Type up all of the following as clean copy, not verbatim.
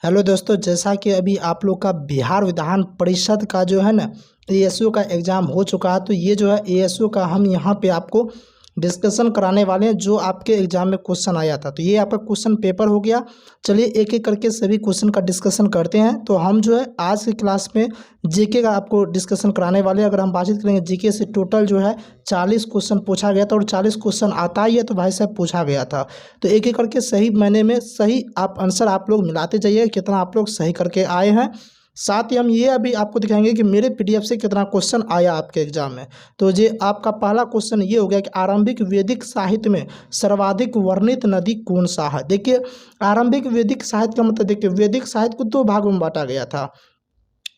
Hello दोस्तों, जैसा कि अभी आप लोग का बिहार विधान परिषद का जो है ना एएसओ का एग्ज़ाम हो चुका है। तो ये जो है एएसओ का हम यहाँ पे आपको डिस्कशन कराने वाले हैं जो आपके एग्ज़ाम में क्वेश्चन आया था। तो ये आपका क्वेश्चन पेपर हो गया। चलिए एक एक करके सभी क्वेश्चन का डिस्कशन करते हैं। तो हम जो है आज की क्लास में जीके का आपको डिस्कशन कराने वाले हैं। अगर हम बातचीत करेंगे जीके से, टोटल जो है 40 क्वेश्चन पूछा गया था और 40 क्वेश्चन आता ही है तो भाई साहब पूछा गया था। तो एक एक करके सही मायने में सही आप आंसर आप लोग मिलाते जाइए कितना आप लोग सही करके आए हैं। साथ ही हम ये अभी आपको दिखाएंगे कि मेरे पीडीएफ से कितना क्वेश्चन आया आपके एग्जाम में। तो ये आपका पहला क्वेश्चन ये हो गया कि आरंभिक वैदिक साहित्य में सर्वाधिक वर्णित नदी कौन सा है। देखिए, आरंभिक वैदिक साहित्य का मतलब देखिए वैदिक साहित्य को दो भागों में बांटा गया था,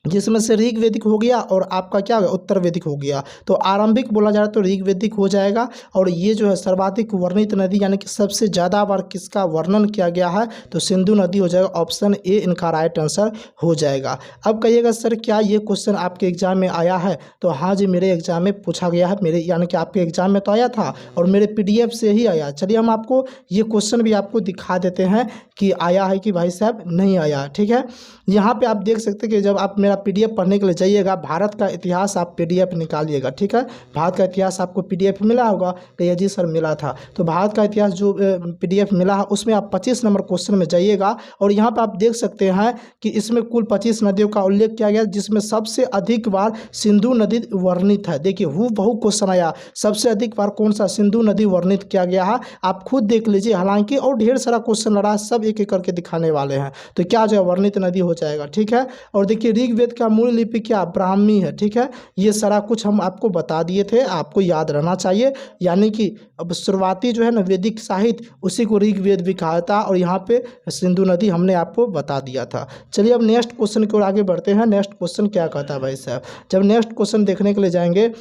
जिसमें से ऋग वैदिक हो गया और आपका क्या हो गया उत्तर वैदिक हो गया। तो आरंभिक बोला जा रहा है तो ऋग वैदिक हो जाएगा। और ये जो है सर्वाधिक वर्णित नदी यानी कि सबसे ज़्यादा बार किसका वर्णन किया गया है तो सिंधु नदी हो जाएगा। ऑप्शन ए इनका राइट आंसर हो जाएगा। अब कहिएगा सर क्या ये क्वेश्चन आपके एग्जाम में आया है, तो हाँ जी मेरे एग्जाम में पूछा गया है। मेरे यानी कि आपके एग्जाम में तो आया था और मेरे पीडीएफ से ही आया। चलिए हम आपको ये क्वेश्चन भी आपको दिखा देते हैं कि आया है कि भाई साहब नहीं आया। ठीक है, यहाँ पे आप देख सकते हैं कि जब आप मेरा पीडीएफ पढ़ने के लिए जाइएगा, भारत का इतिहास आप पीडीएफ निकालिएगा। ठीक है, भारत का इतिहास आपको पीडीएफ मिला होगा, कहिए जी सर मिला था। तो भारत का इतिहास जो पीडीएफ मिला है उसमें आप 25 नंबर क्वेश्चन में जाइएगा और यहाँ पे आप देख सकते हैं कि इसमें कुल 25 नदियों का उल्लेख किया गया, जिसमें सबसे अधिक बार सिंधु नदी वर्णित है। देखिए बहु क्वेश्चन आया, सबसे अधिक बार कौन सा सिंधु नदी वर्णित किया गया है, आप खुद देख लीजिए। हालांकि और ढेर सारा क्वेश्चन लड़ा है, सब एक एक करके दिखाने वाले हैं। तो क्या जो है वर्णित नदी हो जाएगा। ठीक है, और देखिए ऋग्वेद का मूल लिपि क्या ब्राह्मी है। ठीक है, ये सारा कुछ हम आपको बता दिए थे, आपको याद रहना चाहिए। यानी कि अब शुरुआती जो है ना वैदिक साहित्य उसी को ऋग्वेद भी कहा था और यहाँ पे सिंधु नदी हमने आपको बता दिया था। चलिए अब नेक्स्ट क्वेश्चन की ओर आगे बढ़ते हैं। नेक्स्ट क्वेश्चन क्या कहता है भाई साहब, जब नेक्स्ट क्वेश्चन देखने के लिए जाएंगे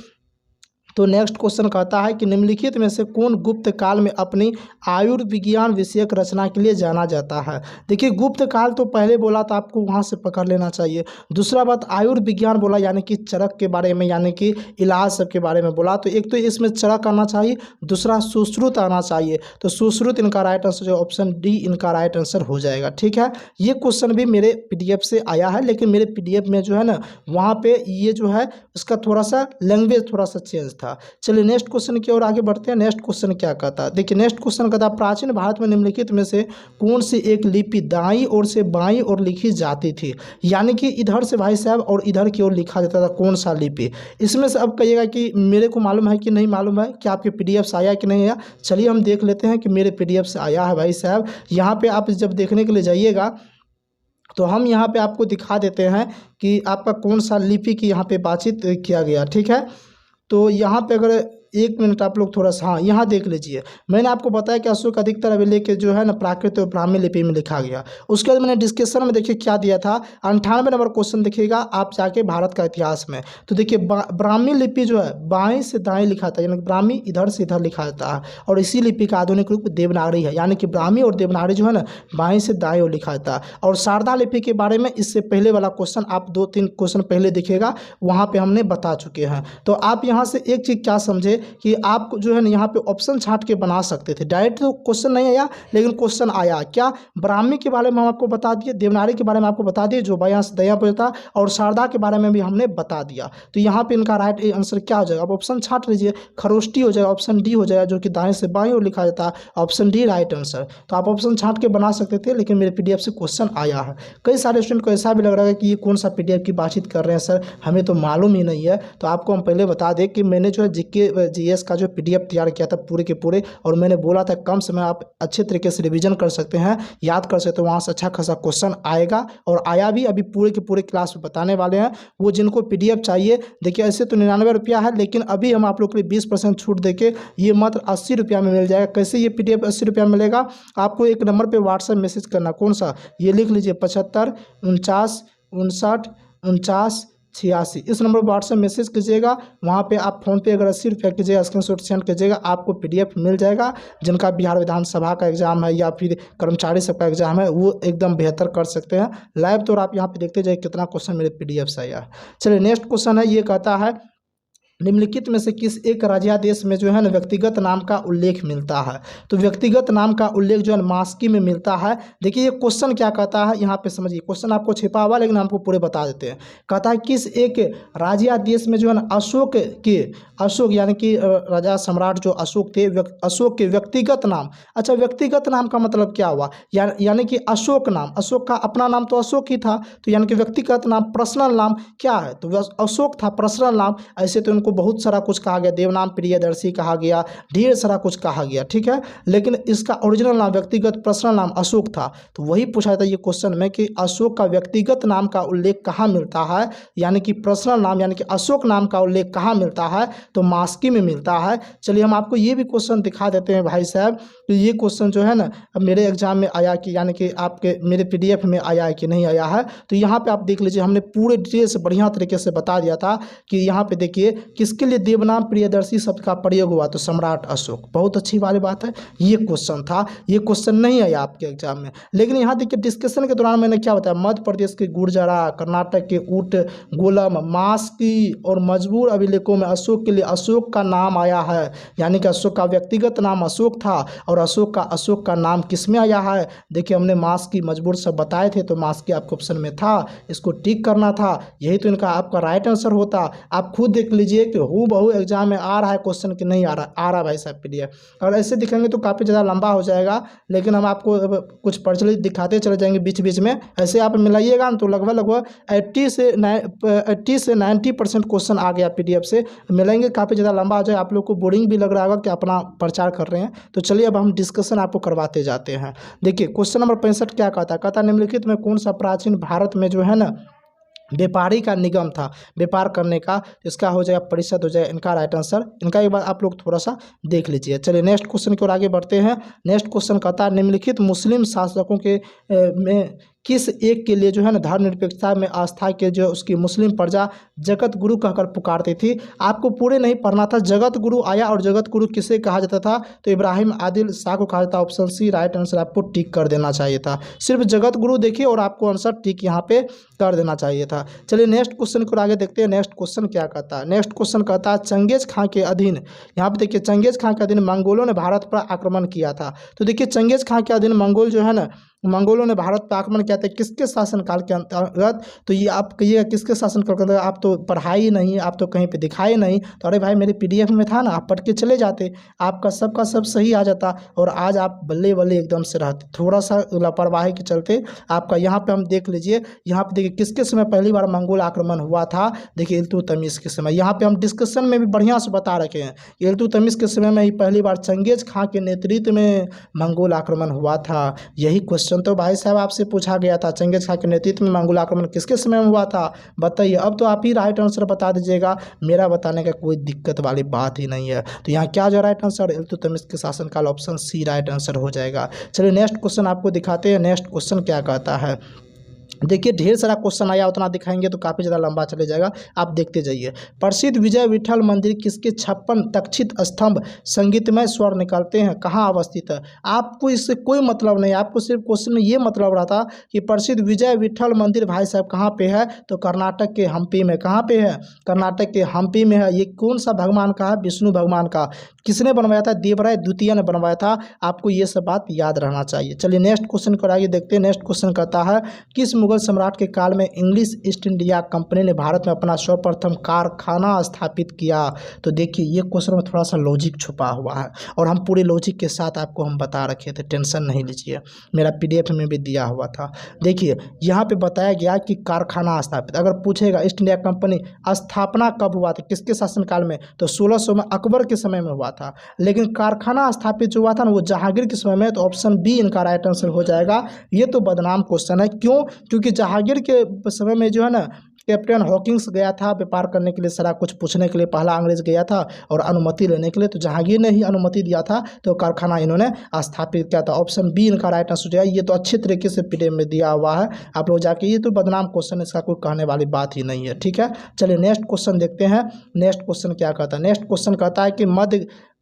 तो नेक्स्ट क्वेश्चन कहता है कि निम्नलिखित में से कौन गुप्त काल में अपनी आयुर्विज्ञान विषयक रचना के लिए जाना जाता है। देखिए गुप्त काल तो पहले बोला था, आपको वहाँ से पकड़ लेना चाहिए। दूसरा बात आयुर्विज्ञान बोला यानी कि चरक के बारे में, यानी कि इलाज सब के बारे में बोला। तो एक तो इसमें चरक आना चाहिए, दूसरा सुश्रुत आना चाहिए। तो सुश्रुत इनका राइट आंसर जो ऑप्शन डी इनका राइट आंसर हो जाएगा। ठीक है, ये क्वेश्चन भी मेरे पीडीएफ से आया है, लेकिन मेरे पीडीएफ में जो है ना वहाँ पे ये जो है उसका थोड़ा सा लैंग्वेज थोड़ा सा चेंज था। चलिए नेक्स्ट क्वेश्चन की ओर आगे बढ़ते हैं। नेक्स्ट क्वेश्चन क्या कहता है, देखिए नेक्स्ट क्वेश्चन कहता है प्राचीन भारत में निम्नलिखित में से कौन सी एक लिपि दाईं ओर से बाईं ओर लिखी जाती थी। यानी कि इधर से भाई साहब और इधर की ओर लिखा जाता था, कौन सा लिपि। इसमें से अब कहिएगा कि मेरे को मालूम है कि नहीं मालूम है, कि आपके पीडीएफ से आया कि नहीं आया। चलिए हम देख लेते हैं कि मेरे पीडीएफ से आया है भाई साहब। यहाँ पे आप जब देखने के लिए जाइएगा तो हम यहाँ पे आपको दिखा देते हैं कि आपका कौन सा लिपि की यहाँ पे बातचीत किया गया। ठीक है, तो यहाँ पे अगर एक मिनट आप लोग थोड़ा सा, हाँ यहाँ देख लीजिए। मैंने आपको बताया कि अशोक अधिकतर अभिलेख जो है ना प्राकृत और ब्राह्मी लिपि में लिखा गया। उसके बाद मैंने डिस्कशन में देखिए क्या दिया था, 98 नंबर क्वेश्चन देखिएगा आप जाके भारत का इतिहास में। तो देखिए ब्राह्मी लिपि जो है बाएं से दाएं लिखा था, यानी कि ब्राह्मी इधर से इधर लिखा जाता है। और इसी लिपि का आधुनिक रूप देवनागरी है, यानी कि ब्राह्मी और देवनागरी जो है ना बाएं से दाएं और लिखा जाता है। और शारदा लिपि के बारे में इससे पहले वाला क्वेश्चन आप 2-3 क्वेश्चन पहले देखिएगा, वहाँ पर हमने बता चुके हैं। तो आप यहाँ से एक चीज़ क्या समझे कि आप जो है ना यहाँ पे ऑप्शन छांट के बना सकते थे। डायरेक्ट तो क्वेश्चन नहीं आया, लेकिन क्वेश्चन आया क्या, ब्राह्मी के बारे में हम आपको बता दिए, देवनागरी के बारे में आपको बता दिए जो बायां से दायां पर था, और शारदा के बारे में भी हमने बता दिया। तो यहाँ पे इनका राइट आंसर क्या हो जाएगा, आप ऑप्शन छांट लीजिए, खरोष्टी हो जाएगा, ऑप्शन डी हो जाएगा जो कि दाएं से बाएं और लिखा जाता है, ऑप्शन डी राइट आंसर। तो आप ऑप्शन छांट के बना सकते थे, लेकिन मेरे पीडीएफ से क्वेश्चन आया है। कई सारे स्टूडेंट को ऐसा भी लग रहा है कि ये कौन सा पीडीएफ की बातचीत कर रहे हैं सर, हमें तो मालूम ही नहीं है। तो आपको हम पहले बता दें कि मैंने जो है जीके जीएस का जो पीडीएफ तैयार किया था पूरे के पूरे, और मैंने बोला था कम समय आप अच्छे तरीके से रिवीजन कर सकते हैं, याद कर सकते हैं, वहाँ से अच्छा खासा क्वेश्चन आएगा और आया भी। अभी पूरे के पूरे क्लास में बताने वाले हैं। वो जिनको पीडीएफ चाहिए, देखिए ऐसे तो 99 रुपया है, लेकिन अभी हम आप लोग के लिए 20% छूट देके ये मात्र 80 रुपया में मिल जाएगा। कैसे ये पीडीएफ 80 रुपया मिलेगा, आपको एक नंबर पर व्हाट्सएप मैसेज करना, कौन सा ये लिख लीजिए 75 49 59 49 86, इस नंबर पर व्हाट्सएप मैसेज कीजिएगा। वहाँ पे आप फ़ोन पे अगर 80 रुपया कीजिएगा, स्क्रीनशॉट सेंड कीजिएगा, आपको पीडीएफ मिल जाएगा। जिनका बिहार विधानसभा का एग्जाम है या फिर कर्मचारी सबका एग्जाम है, वो एकदम बेहतर कर सकते हैं लाइव। तो आप यहाँ पे देखते जाइए कितना क्वेश्चन मेरे पीडीएफ से आया है। चलिए नेक्स्ट क्वेश्चन है, ये कहता है निम्नलिखित में से किस एक राज्यादेश में जो है ना व्यक्तिगत नाम का उल्लेख मिलता है? तो व्यक्तिगत नाम का उल्लेख जो है मास्की में मिलता है। देखिए ये क्वेश्चन क्या कहता है, यहाँ पे समझिए, क्वेश्चन आपको छिपा हुआ लेकिन हमको पूरे बता देते हैं। कहता है किस एक राज्यादेश में जो है ना अशोक यानी कि राजा सम्राट जो अशोक थे, अशोक के व्यक्तिगत नाम। अच्छा, व्यक्तिगत नाम का मतलब क्या हुआ? यानी कि अशोक नाम, अशोक का अपना नाम तो अशोक ही था, तो यानी कि व्यक्तिगत नाम पर्सनल नाम क्या है? तो अशोक था पर्सनल नाम। ऐसे तो इनको बहुत सारा कुछ कहा गया, देवनाम प्रियदर्शी कहा गया, ढेर सारा कुछ कहा गया, ठीक है, लेकिन इसका ओरिजिनल नाम व्यक्तिगत पर्सनल नाम अशोक था। तो वही पूछा था ये क्वेश्चन में कि अशोक का व्यक्तिगत नाम का उल्लेख कहाँ मिलता है, यानी कि पर्सनल नाम यानी कि अशोक नाम का उल्लेख कहाँ मिलता है? तो मास्की में मिलता है। चलिए हम आपको ये भी क्वेश्चन दिखा देते हैं भाई साहब। तो ये क्वेश्चन जो है ना मेरे एग्जाम में आया कि यानी कि आपके मेरे PDF में आया है कि नहीं आया है, तो यहाँ पे आप देख लीजिए, हमने पूरे डिटेल से बढ़िया तरीके से बता दिया था कि यहाँ पे देखिए किसके लिए देवनाम प्रियदर्शी शब्द का प्रयोग हुआ, तो सम्राट अशोक। बहुत अच्छी वाली बात है, ये क्वेश्चन था, ये क्वेश्चन नहीं आया आपके एग्जाम में। लेकिन यहाँ देखिए डिस्कशन के दौरान मैंने क्या बताया, मध्य प्रदेश के गुर्जरा, कर्नाटक के ऊट गोलम, मास्की और मजबूर अभिलेखों में अशोक के लिए अशोक का नाम आया है, यानी कि अशोक का व्यक्तिगत नाम अशोक था और अशोक का नाम किस में आया है? देखिए हमने मास्की मजबूर सब बताए थे, तो मास्की आपके ऑप्शन में था, इसको टिक करना था, यही तो इनका आपका राइट आंसर होता। आप खुद देख लीजिए कि हूबहू एग्जाम में आ रहा है क्वेश्चन कि नहीं आ रहा भाई साहब PDF। और ऐसे दिखाएंगे तो काफ़ी ज़्यादा लंबा हो जाएगा, लेकिन हम आपको कुछ प्रचलित दिखाते चले जाएंगे बीच बीच में। ऐसे आप मिलाइएगा तो लगभग 80 से 90% क्वेश्चन आ गया PDF से। मिलाएंगे काफ़ी ज़्यादा लंबा हो जाए, आप लोग को बोरिंग भी लग रहा होगा कि अपना प्रचार कर रहे हैं। तो चलिए अब हम डिस्कशन आपको करवाते जाते हैं। देखिए क्वेश्चन नंबर 65 क्या कहता है निम्नलिखित में कौन सा प्राचीन भारत में जो है ना व्यापारी का निगम था व्यापार करने का? इसका हो जाएगा परिषद, हो जाएगा इनका राइट आंसर। इनका एक बार आप लोग थोड़ा सा देख लीजिए। चलिए नेक्स्ट क्वेश्चन की ओर आगे बढ़ते हैं। नेक्स्ट क्वेश्चन कहता है निम्नलिखित मुस्लिम शासकों के में किस एक के लिए जो है ना धर्मनिरपेक्षता में आस्था के जो उसकी मुस्लिम प्रजा जगत गुरु कहकर पुकारती थी? आपको पूरे नहीं पढ़ना था, जगत गुरु आया और जगत गुरु किसे कहा जाता था? तो इब्राहिम आदिल शाह को कहा जाता। ऑप्शन सी राइट आंसर आपको टिक कर देना चाहिए था। सिर्फ जगत गुरु देखिए और आपको आंसर टिक यहाँ पे कर देना चाहिए था। चलिए नेक्स्ट क्वेश्चन को आगे देखते हैं। नेक्स्ट क्वेश्चन क्या कहता है? नेक्स्ट क्वेश्चन कहता है चंगेज खां के अधीन, यहाँ पे देखिए चंगेज खां के अधीन मंगोलों ने भारत पर आक्रमण किया था। तो देखिए चंगेज खां के अधीन मंगोल जो है ना मंगोलों ने भारत पर आक्रमण किया था, किसके शासनकाल के अंतर्गत? तो ये आप कहिएगा किसके शासनकाल के अंतर्गत? आप तो पढ़ाई नहीं, आप तो कहीं पे दिखाए नहीं, तो अरे भाई मेरे PDF में था ना, आप पढ़ के चले जाते, आपका सबका सब सही आ जाता और आज आप बल्ले बल्ले एकदम से रहते। थोड़ा सा लापरवाही के चलते आपका यहाँ पे हम देख लीजिए, यहाँ पे देखिए किसके समय पहली बार मंगोल आक्रमण हुआ था? देखिए इल्तुतमिश के समय। यहाँ पे हम डिस्कशन में भी बढ़िया से बता रखे हैं, इल्तुतमिश के समय में ही पहली बार चंगेज खां के नेतृत्व में मंगोल आक्रमण हुआ था। यही क्वेश्चन तो भाई साहब आपसे पूछा गया था, चंगेज खां के नेतृत्व में मंगोल आक्रमण किसके समय में हुआ था? बताइए। अब तो आप ही राइट आंसर बता दीजिएगा, मेरा बताने का कोई दिक्कत वाली बात ही नहीं है। तो यहाँ क्या जो राइट आंसर इल्तुतमिश के शासनकाल, ऑप्शन सी राइट आंसर हो जाएगा। चलिए नेक्स्ट क्वेश्चन आपको दिखाते हैं। नेक्स्ट क्वेश्चन क्या कहता है? देखिए ढेर सारा क्वेश्चन आया, उतना दिखाएंगे तो काफ़ी ज़्यादा लंबा चले जाएगा, आप देखते जाइए। प्रसिद्ध विजय विठल मंदिर किसके 56 तक्षित स्तंभ संगीतमय स्वर निकलते हैं, कहाँ अवस्थित है? आपको इससे कोई मतलब नहीं, आपको सिर्फ क्वेश्चन में ये मतलब रहा था कि प्रसिद्ध विजय विठल मंदिर भाई साहब कहाँ पे है? तो कर्नाटक के हम्पी में। कहाँ पे है? कर्नाटक के हम्पी में है। ये कौन सा भगवान का है? विष्णु भगवान का। किसने बनवाया था? देवराय द्वितीय ने बनवाया था। आपको ये सब बात याद रहना चाहिए। चलिए नेक्स्ट क्वेश्चन को आगे देखते हैं। नेक्स्ट क्वेश्चन कहता है किस मुगल सम्राट के काल में इंग्लिश ईस्ट इंडिया कंपनी ने भारत में अपना सर्वप्रथम कारखाना स्थापित किया? तो देखिए ये क्वेश्चन में थोड़ा सा लॉजिक छुपा हुआ है और हम पूरे लॉजिक के साथ आपको हम बता रखे थे, टेंशन नहीं लीजिए, मेरा PDF में भी दिया हुआ था। देखिए यहाँ पे बताया गया कि कारखाना स्थापित, अगर पूछेगा ईस्ट इंडिया कंपनी स्थापना कब हुआ था, किसके शासनकाल में? तो 1600 में अकबर के समय में हुआ था। लेकिन कारखाना स्थापित जो हुआ था ना वो जहांगीर के समय में, तो ऑप्शन बी इनका राइट आंसर हो जाएगा। ये तो बदनाम क्वेश्चन है, क्यों? क्योंकि जहांगीर के समय में जो है ना कैप्टन हॉकिंग्स गया था व्यापार करने के लिए, सारा कुछ पूछने के लिए, पहला अंग्रेज गया था और अनुमति लेने के लिए, तो जहांगीर ने ही अनुमति दिया था, तो कारखाना इन्होंने स्थापित किया था। ऑप्शन बी इनका राइट आंसर है। ये तो अच्छे तरीके से PDF में दिया हुआ है, आप लोग जाके, ये तो बदनाम क्वेश्चन, इसका कोई कहने वाली बात ही नहीं है, ठीक है। चलिए नेक्स्ट क्वेश्चन देखते हैं। नेक्स्ट क्वेश्चन क्या कहता है? नेक्स्ट क्वेश्चन कहता है कि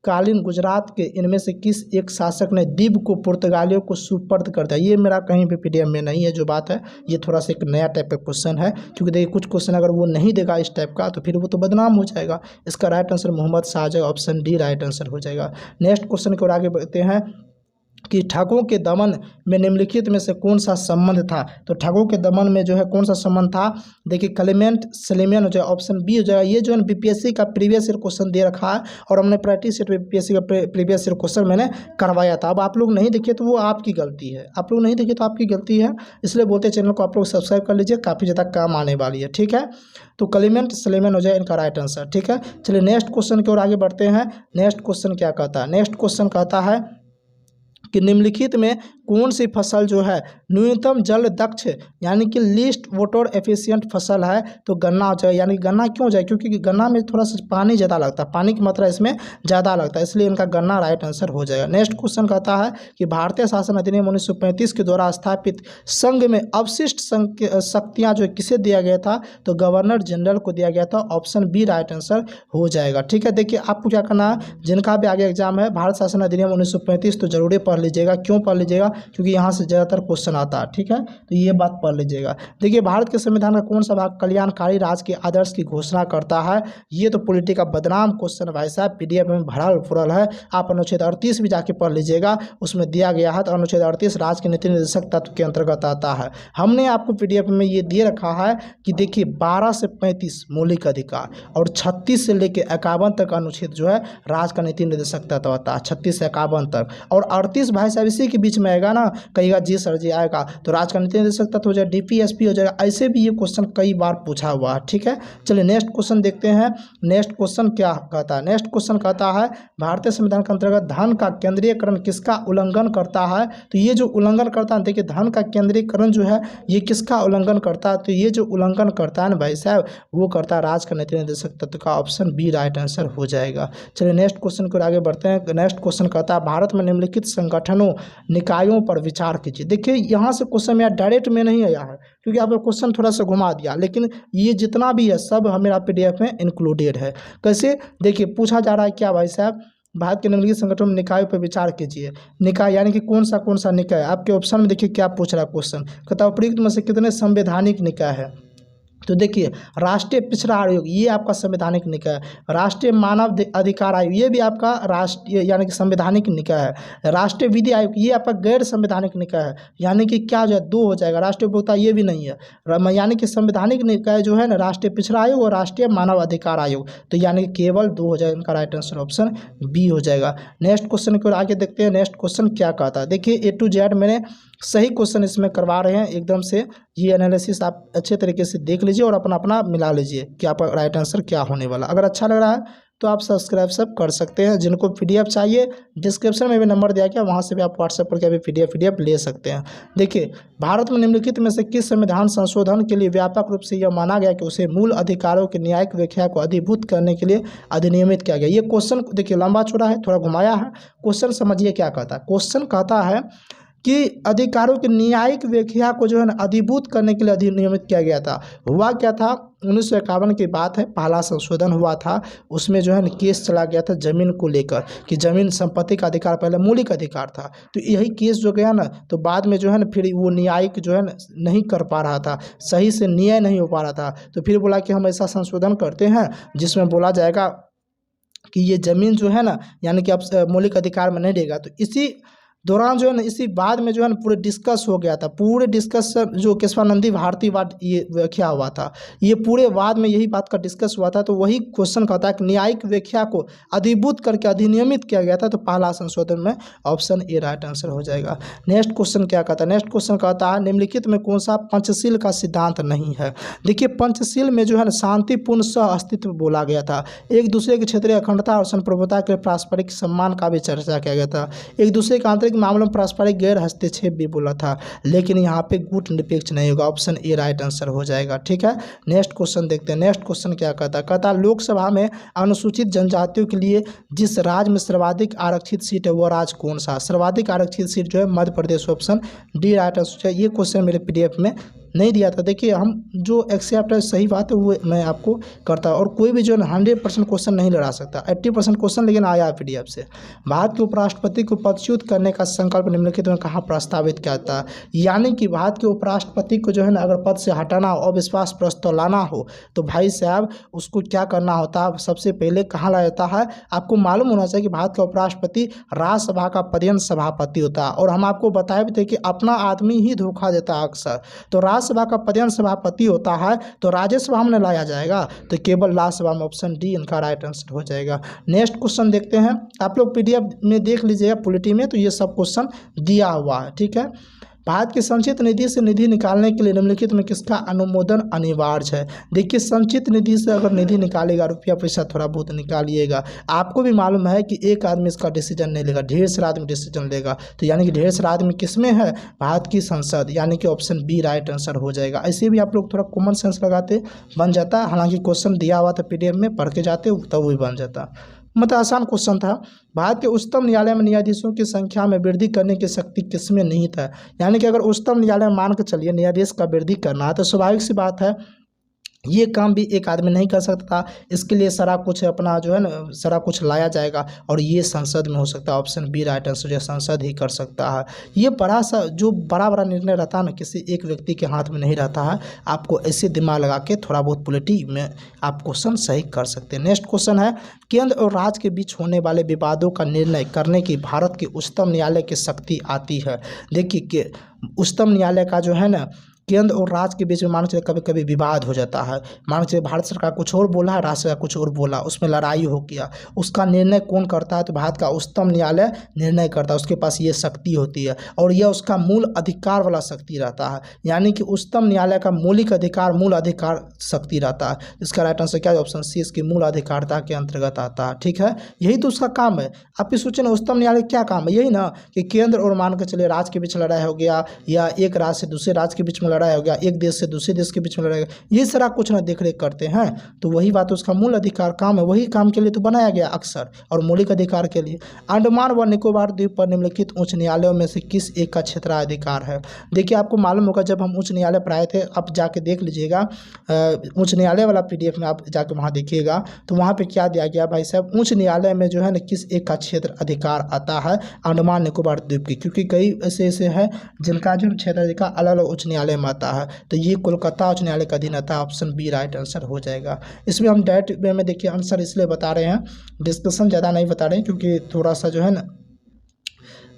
कालीन गुजरात के इनमें से किस एक शासक ने दीव को पुर्तगालियों को सुपर्द कर दिया? ये मेरा कहीं भी पीडीएफ में नहीं है जो बात है, ये थोड़ा सा एक नया टाइप का क्वेश्चन है, क्योंकि देखिए कुछ क्वेश्चन अगर वो नहीं देगा इस टाइप का तो फिर वो तो बदनाम हो जाएगा। इसका राइट आंसर मोहम्मद शाह जाएगा, ऑप्शन डी राइट आंसर हो जाएगा। नेक्स्ट क्वेश्चन की ओर आगे बढ़ते हैं कि ठगों के दमन में निम्नलिखित में से कौन सा संबंध था? तो ठगों के दमन में जो है कौन सा संबंध था? देखिए क्लेमेंट सुलेमान हो जाएगा, ऑप्शन बी हो जाएगा। ये जो है बीपीएससी का प्रीवियस ईयर क्वेश्चन दे रखा है और हमने प्रैक्टिस सेट में बीपीएससी का प्रीवियस ईयर क्वेश्चन मैंने करवाया था। अब आप लोग नहीं देखिए तो वो आपकी गलती है, आप लोग नहीं देखिए तो आपकी गलती है, इसलिए बोलते चैनल को आप लोग सब्सक्राइब कर लीजिए, काफ़ी ज़्यादा काम आने वाली है। ठीक है, तो क्लेमेंट सुलेमान हो जाए इनका राइट आंसर। ठीक है, चलिए नेक्स्ट क्वेश्चन की ओर आगे बढ़ते हैं। नेक्स्ट क्वेश्चन क्या कहता है? नेक्स्ट क्वेश्चन कहता है कि निम्नलिखित में कौन सी फसल जो है न्यूनतम जल दक्ष यानी कि लीस्ट वाटर एफिशिएंट फसल है? तो गन्ना हो जाए, यानी गन्ना क्यों हो जाए? क्योंकि गन्ना में थोड़ा सा पानी ज़्यादा लगता है, पानी की मात्रा इसमें ज़्यादा लगता है, इसलिए इनका गन्ना राइट आंसर हो जाएगा। नेक्स्ट क्वेश्चन कहता है कि भारतीय शासन अधिनियम 1935 के द्वारा स्थापित संघ में अवशिष्ट शक्तियाँ जो किसे दिया गया था? तो गवर्नर जनरल को दिया गया था, ऑप्शन बी राइट आंसर हो जाएगा। ठीक है, देखिए आपको क्या करना है, जिनका भी आगे एग्जाम है भारत शासन अधिनियम 1935 तो जरूर पढ़ लीजिएगा। क्यों पढ़ लीजिएगा? क्योंकि यहाँ से ज़्यादातर क्वेश्चन आता है। ठीक है, तो ये बात पढ़ लीजिएगा। देखिए भारत के संविधान का कौन सा भाग कल्याणकारी राज्य के आदर्श की घोषणा करता है? ये तो पॉलिटी का बदनाम क्वेश्चन भाई साहब, पीडीएफ में भरल फुरल है, आप अनुच्छेद 38 भी जाके पढ़ लीजिएगा, उसमें दिया गया है। तो अनुच्छेद 38 राज्य के नीति निर्देशक तत्व के अंतर्गत आता है। हमने आपको पीडीएफ में ये दे रखा है कि देखिए 12 से 35 मौलिक अधिकार और 36 से लेकर 51 तक अनुच्छेद जो है राज्य का नीति निर्देशक तत्व आता है, 36 से 51 तक। और 38 भाई साहब इसी के बीच में आएगा ना, कहेगा जी सर जी आएगा तो राज्य का नीति निर्देशक तत्व हो जाएगा, डीपीएसपी हो जाएगा। ऐसे भी ये क्वेश्चन कई बार पूछा हुआ है। ठीक है, चलिए नेक्स्ट क्वेश्चन देखते हैं। नेक्स्ट क्वेश्चन क्या कहता है? नेक्स्ट क्वेश्चन कहता है भारतीय संविधान के अंतर्गत धन का केंद्रीयकरण किसका उल्लंघन करता है? तो ये जो उल्लंघन करता है, देखिए धन का केंद्रीयकरण जो है ये किसका उल्लंघन करता है? तो ये जो उल्लंघन करता है ना भाई साहब, वो करता है राज्य का नीति निर्देशक तत्व का, ऑप्शन बी राइट आंसर हो जाएगा। चलिए नेक्स्ट क्वेश्चन को आगे बढ़ते हैं। नेक्स्ट क्वेश्चन कहता है भारत में निम्नलिखित संगठनों निकायों पर विचार कीजिए। देखिए यहाँ से क्वेश्चन मेरा डायरेक्ट में नहीं आया है, क्योंकि आपको क्वेश्चन थोड़ा सा घुमा दिया, लेकिन ये जितना भी है सब मेरा पीडीएफ में इंक्लूडेड है। कैसे? देखिए पूछा जा रहा है क्या भाई साहब, भारत के निम्नलिखित संगठनों में निकायों पर विचार कीजिए। निकाय यानी कि कौन सा निकाय? आपके ऑप्शन में देखिए क्या पूछ रहा है क्वेश्चन, कहता है उपयुक्त में से कितने संवैधानिक निकाय है? तो देखिए राष्ट्रीय पिछड़ा आयोग ये आपका संवैधानिक निकाय है, राष्ट्रीय मानव अधिकार आयोग ये भी आपका राष्ट्रीय यानी कि संवैधानिक निकाय है, राष्ट्रीय विधि आयोग ये आपका गैर संवैधानिक निकाय है, यानी कि क्या जो है दो हो जाएगा, राष्ट्रीय उपभोक्ता ये भी नहीं है, यानी कि संवैधानिक निकाय जो है ना राष्ट्रीय पिछड़ा आयोग और राष्ट्रीय मानव अधिकार आयोग, तो यानी कि केवल दो हो जाएगा। इनका राइट आंसर ऑप्शन बी हो जाएगा। नेक्स्ट क्वेश्चन को आगे देखते हैं। नेक्स्ट क्वेश्चन क्या कहता है? देखिए ए टू जेड मैंने सही क्वेश्चन इसमें करवा रहे हैं एकदम से, ये एनालिसिस आप अच्छे तरीके से देख लीजिए और अपना अपना मिला लीजिए कि आपका राइट आंसर क्या होने वाला। अगर अच्छा लग रहा है तो आप सब्सक्राइब सब कर सकते हैं। जिनको पीडीएफ चाहिए डिस्क्रिप्शन में भी नंबर दिया गया, वहाँ से भी आप व्हाट्सएप पर भी पीडीएफ ले सकते हैं। देखिए भारत में निम्नलिखित में से किस संविधान संशोधन के लिए व्यापक रूप से यह माना गया कि उसे मूल अधिकारों की न्यायिक व्याख्या को अधिभूत करने के लिए अधिनियमित किया गया? ये क्वेश्चन देखिए लंबा चौड़ा है, थोड़ा घुमाया है, क्वेश्चन समझिए क्या कहता है। क्वेश्चन कहता है कि अधिकारों की न्यायिक व्याख्या को जो है ना अधिभूत करने के लिए अधिनियमित किया गया था। हुआ क्या था, 1951 की बात है, पहला संशोधन हुआ था, उसमें जो है ना केस चला गया था जमीन को लेकर कि जमीन संपत्ति का अधिकार पहले मौलिक अधिकार था, तो यही केस जो गया ना तो बाद में जो है ना फिर वो न्यायिक जो है ना नहीं कर पा रहा था, सही से न्याय नहीं हो पा रहा था, तो फिर बोला कि हम ऐसा संशोधन करते हैं जिसमें बोला जाएगा कि ये ज़मीन जो है ना यानी कि अब मौलिक अधिकार में नहीं रहेगा। तो इसी दौरान जो है ना इसी बाद में जो है ना पूरे डिस्कस हो गया था, पूरे डिस्कस जो केशवानंदी भारती वाद ये व्याख्या हुआ था, ये पूरे वाद में यही बात का डिस्कस हुआ था। तो वही क्वेश्चन कहता है कि न्यायिक व्याख्या को अधिभूत करके अधिनियमित किया गया था, तो पहला संशोधन में ऑप्शन ए राइट आंसर हो जाएगा। नेक्स्ट क्वेश्चन क्या कहता है? नेक्स्ट क्वेश्चन कहता है निम्नलिखित में कौन सा पंचशील का सिद्धांत नहीं है? देखिए पंचशील में जो है ना शांतिपूर्ण सह अस्तित्व बोला गया था, एक दूसरे के क्षेत्रीय अखंडता और संप्रभुता के पारस्परिक सम्मान का भी चर्चा किया गया था, एक दूसरे के आंतरिक मामलों में पारस्परिक गैर हस्तक्षेप भी बोला था, लेकिन यहाँ पे गुट निरपेक्ष नहीं होगा, ऑप्शन ए राइट आंसर हो जाएगा। ठीक है, नेक्स्ट क्वेश्चन देखते हैं। नेक्स्ट क्वेश्चन क्या कहता है? कहता है लोकसभा में अनुसूचित जनजातियों के लिए जिस राज्य में सर्वाधिक आरक्षित सीट है वो राज्य कौन सा? सर्वाधिक आरक्षित सीट जो है Madhya Pradesh, option D right answer. ये क्वेश्चन मेरे पीडीएफ में नहीं दिया था। देखिए हम जो एक्सेप्ट है सही बात है वो मैं आपको करता हूँ, और कोई भी जो 100% क्वेश्चन नहीं लड़ा सकता, 80% क्वेश्चन लेकिन आया है PDF से। भारत के उपराष्ट्रपति को पदच्युत करने का संकल्प निम्नलिखित में कहाँ प्रस्तावित किया था। यानी कि भारत के उपराष्ट्रपति को जो है ना अगर पद से हटाना हो, अविश्वास प्रस्ताव लाना हो, तो भाई साहब उसको क्या करना होता है, सबसे पहले कहाँ लाया जाता है। आपको मालूम होना चाहिए कि भारत का उपराष्ट्रपति राज्यसभा का पदेन सभापति होता है, और हम आपको बताए भी थे कि अपना आदमी ही धोखा देता है अक्सर। तो राज्यसभा का पदेन सभापति होता है, तो राज्यसभा में लाया जाएगा, तो केवल राज्यसभा में ऑप्शन डी इनका राइट आंसर हो जाएगा। नेक्स्ट क्वेश्चन देखते हैं, आप लोग PDF में देख लीजिएगा पॉलिटी में, तो ये सब क्वेश्चन दिया हुआ है, ठीक है। भारत की संचित निधि से निधि निकालने के लिए निम्नलिखित में किसका अनुमोदन अनिवार्य है। देखिए संचित निधि से अगर निधि निकालेगा, रुपया पैसा थोड़ा बहुत निकालिएगा, आपको भी मालूम है कि एक आदमी इसका डिसीजन नहीं लेगा, ढेर सारा आदमी डिसीजन लेगा। तो यानी कि ढेर सारा आदमी किस में है, भारत की संसद, यानी कि ऑप्शन बी राइट आंसर हो जाएगा। ऐसे भी आप लोग थोड़ा कॉमन सेंस लगाते बन जाता, हालांकि क्वेश्चन दिया हुआ था PDF में, पढ़ के जाते तब वही बन जाता, मतलब आसान क्वेश्चन था। भारत के उच्चतम न्यायालय में न्यायाधीशों की संख्या में वृद्धि करने की शक्ति किसमें नहीं था। यानी कि अगर उच्चतम न्यायालय मान के चलिए न्यायाधीश का वृद्धि करना है, तो स्वाभाविक सी बात है ये काम भी एक आदमी नहीं कर सकता था। इसके लिए सारा कुछ अपना जो है ना सारा कुछ लाया जाएगा, और ये संसद में हो सकता है, ऑप्शन बी राइट आंसर, संसद ही कर सकता है। ये बड़ा सा जो बड़ा बड़ा निर्णय रहता है ना, किसी एक व्यक्ति के हाथ में नहीं रहता है। आपको ऐसे दिमाग लगा के थोड़ा बहुत पॉलिटी में आप क्वेश्चन सही कर सकते हैं। नेक्स्ट क्वेश्चन है, केंद्र और राज्य के बीच होने वाले विवादों का निर्णय करने की भारत के उच्चतम न्यायालय की शक्ति आती है। देखिए कि उच्चतम न्यायालय का जो है ना केंद्र और राज्य के बीच में मान चलिए कभी कभी विवाद हो जाता है, मान चलिए भारत सरकार कुछ और बोला है, राज्य सरकार कुछ और बोला, उसमें लड़ाई हो गया, उसका निर्णय कौन करता है, तो भारत का उच्चतम न्यायालय निर्णय करता है। उसके पास ये शक्ति होती है, और यह उसका मूल अधिकार वाला शक्ति रहता है। यानी कि उच्चतम न्यायालय का मौलिक अधिकार मूल अधिकार शक्ति रहता है। इसका राइट आंसर क्या है, ऑप्शन सी इसकी मूल अधिकारिता के अंतर्गत आता है, ठीक है। यही तो उसका काम है। आप भी सोचें ना उच्चतम न्यायालय क्या काम है, यही ना कि केंद्र और मान के चलिए राज्य के बीच लड़ाई हो गया, या एक राज्य से दूसरे राज्य के बीच में लड़ाई हो गया, एक देश से दूसरे देश के बीच में लड़ाई, ये सारा कुछ ना देख रेख करते हैं। तो वही बात उसका मूल अधिकार काम है, वही काम के लिए तो बनाया गया अक्सर, और मौलिक अधिकार के लिए। अंडमान व निकोबार द्वीप पर निम्नलिखित उच्च न्यायालयों में से किस एक का क्षेत्राधिकार है। देखिए आपको मालूम होगा जब हम उच्च न्यायालय पर आए थे, आप जाके देख लीजिएगा उच्च न्यायालय वाला PDF में आप जाके वहाँ देखिएगा, तो वहाँ पे क्या दिया गया भाई साहब, उच्च न्यायालय में जो है ना किस एक का क्षेत्र अधिकार आता है, अंडमान निकोबार द्वीप की, क्योंकि कई ऐसे हैं जिनका जो क्षेत्राधिकार अलग अलग उच्च न्यायालय में आता है। तो ये कोलकाता उच्च न्यायालय का अधीन आता है, ऑप्शन बी राइट आंसर हो जाएगा। इसमें हम डायरेक्ट वे में देखिए आंसर इसलिए बता रहे हैं, डिस्कशन ज़्यादा नहीं बता रहे हैं, क्योंकि थोड़ा सा जो है ना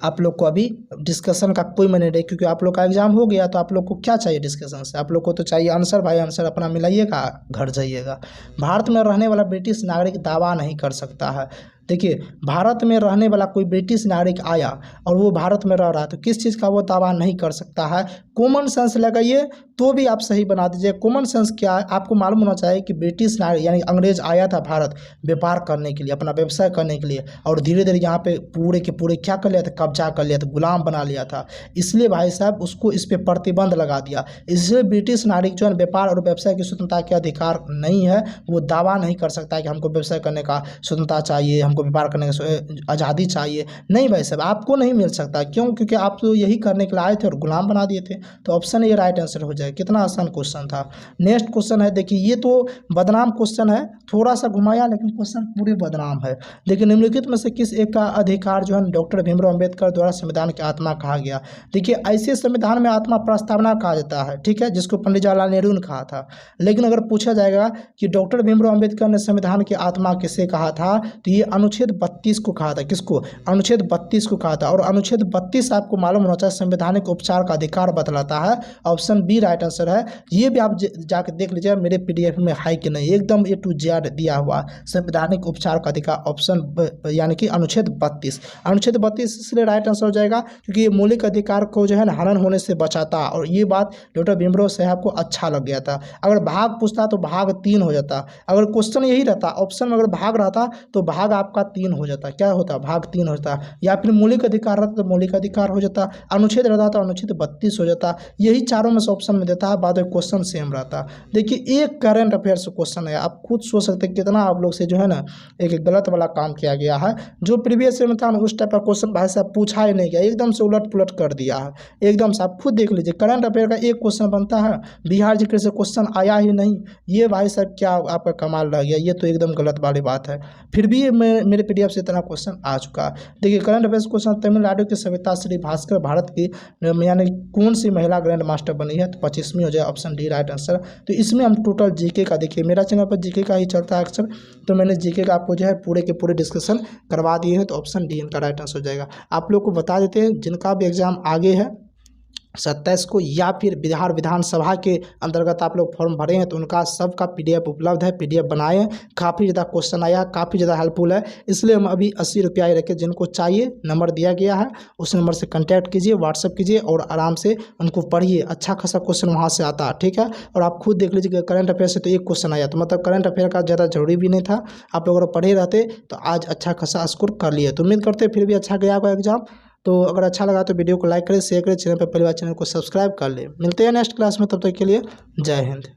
आप लोग को अभी डिस्कशन का कोई मन नहीं, क्योंकि आप लोग का एग्जाम हो गया, तो आप लोग को क्या चाहिए डिस्कशन से, आप लोग को तो चाहिए आंसर। भाई आंसर अपना मिलाइएगा, घर जाइएगा। भारत में रहने वाला ब्रिटिश नागरिक दावा नहीं कर सकता है। देखिए भारत में रहने वाला कोई ब्रिटिश नागरिक आया और वो भारत में रह रहा है, तो किस चीज़ का वो दावा नहीं कर सकता है। कॉमन सेंस लगाइए तो भी आप सही बना दीजिए। कॉमन सेंस क्या है, आपको मालूम होना चाहिए कि ब्रिटिश नागरिक यानी अंग्रेज आया था भारत व्यापार करने के लिए, अपना व्यवसाय करने के लिए, और धीरे धीरे यहाँ पे पूरे के पूरे क्या कर लिया था, कब्जा कर लिया था, गुलाम बना लिया था। इसलिए भाई साहब उसको इस पर प्रतिबंध लगा दिया। इसलिए ब्रिटिश नागरिक जो है व्यापार और व्यवसाय की स्वतंत्रता के अधिकार नहीं है, वो दावा नहीं कर सकता है कि हमको व्यवसाय करने का स्वतंत्रता चाहिए, हमको व्यापार करने का आज़ादी चाहिए। नहीं भाई साहब आपको नहीं मिल सकता। क्यों? क्योंकि आप तो यही करने के लिए आए थे और गुलाम बना दिए थे। तो ऑप्शन ये राइट आंसर हो जाए। कितना आसान क्वेश्चन था। नेक्स्ट क्वेश्चन है, देखिए ये तो बदनाम क्वेश्चन है, थोड़ा सा घुमाया लेकिन क्वेश्चन पूरे बदनाम है। देखिए निम्नलिखित में से किस एक का अधिकार जो है डॉक्टर भीमराव अंबेडकर द्वारा संविधान की आत्मा कहा गया। देखिए ऐसे संविधान में आत्मा प्रस्तावना कहा जाता है, ठीक है, जिसको पंडित जवाहरलाल नेहरू ने कहा था। लेकिन अगर पूछा जाएगा कि डॉक्टर भीमराव अंबेडकर ने संविधान की आत्मा किसे कहा था, तो ये अनुच्छेद 32 को कहा था। किसको? अनुच्छेद 32 को कहा था। और अनुच्छेद 32 आपको मालूम होना चाहिए संवैधानिक उपचार का अधिकार बतलाता है। ऑप्शन बी राइट आंसर है। ये भी आप जाकर देख लीजिए मेरे PDF में है कि नहीं, एकदम A to Z दिया हुआ संवैधानिक उपचार का अधिकार, ऑप्शन यानी कि अनुच्छेद 32। अनुच्छेद 32 इसलिए राइट आंसर हो जाएगा क्योंकि ये मौलिक अधिकार को जो है ना हनन होने से बचाता। और ये बात डॉक्टर भीमराव साहब को अच्छा लग गया था। अगर भाग पूछता तो भाग 3 हो जाता। अगर क्वेश्चन यही रहता, ऑप्शन में अगर भाग रहता तो भाग आप आपका 3 हो जाता, क्या होता, भाग 3 हो जाता, या फिर मौलिक अधिकार रहता तो मौलिक अधिकार हो जाता, अनुच्छेद रहता तो अनुच्छेद 32 हो जाता। यही चारों में से ऑप्शन में देता है, बाद में क्वेश्चन सेम रहता। देखिए एक करंट अफेयर्स क्वेश्चन है, आप खुद सोच सकते हैं कितना आप लोग से जो है ना एक गलत वाला काम किया गया है। जो प्रीवियस ईयर में था ना उस टाइप का क्वेश्चन भाई साहब पूछा ही नहीं गया, एकदम से उलट पुलट कर दिया है एकदम से। आप खुद देख लीजिए करंट अफेयर का एक क्वेश्चन बनता है, बिहार जीके से क्वेश्चन आया ही नहीं। ये भाई साहब क्या आपका कमाल रह गया, ये तो एकदम गलत वाली बात है। फिर भी मेरे PDF से इतना क्वेश्चन आ चुका है। देखिए करंट अफेयर्स क्वेश्चन, तमिलनाडु की सविता श्री भास्कर भारत की यानी कौन सी महिला ग्रैंड मास्टर बनी है, तो 25वीं हो जाए, ऑप्शन डी राइट आंसर। तो इसमें हम टोटल जीके का, देखिए मेरा चैनल पर जीके का ही चलता है अक्सर, तो मैंने जीके का आपको जो है पूरे के पूरे डिस्कशन करवा दिए हैं, तो ऑप्शन डी इनका राइट आंसर हो जाएगा। आप लोग को बता देते हैं जिनका भी एग्जाम आगे है 27 को, या फिर बिहार विधानसभा के अंतर्गत आप लोग फॉर्म भरे हैं, तो उनका सबका PDF उपलब्ध है, PDF बनाए हैं, काफ़ी ज़्यादा क्वेश्चन आया, काफ़ी ज़्यादा हेल्पफुल है। इसलिए हम अभी 80 रुपया ही रखे, जिनको चाहिए नंबर दिया गया है उस नंबर से कांटेक्ट कीजिए, व्हाट्सअप कीजिए और आराम से उनको पढ़िए, अच्छा खासा क्वेश्चन वहाँ से आता है, ठीक है। और आप खुद देख लीजिए कि करंट अफेयर से तो एक क्वेश्चन आया, तो मतलब करंट अफेयर का ज़्यादा जरूरी भी नहीं था, आप लोग अगर पढ़े रहते तो आज अच्छा खासा स्कोर कर लिए। तो उम्मीद करते फिर भी अच्छा गया होगा एग्जाम। तो अगर अच्छा लगा तो वीडियो को लाइक करें, शेयर करें, चैनल पर पहली बार चैनल को सब्सक्राइब कर लें। मिलते हैं नेक्स्ट क्लास में, तब तक के लिए जय हिंद।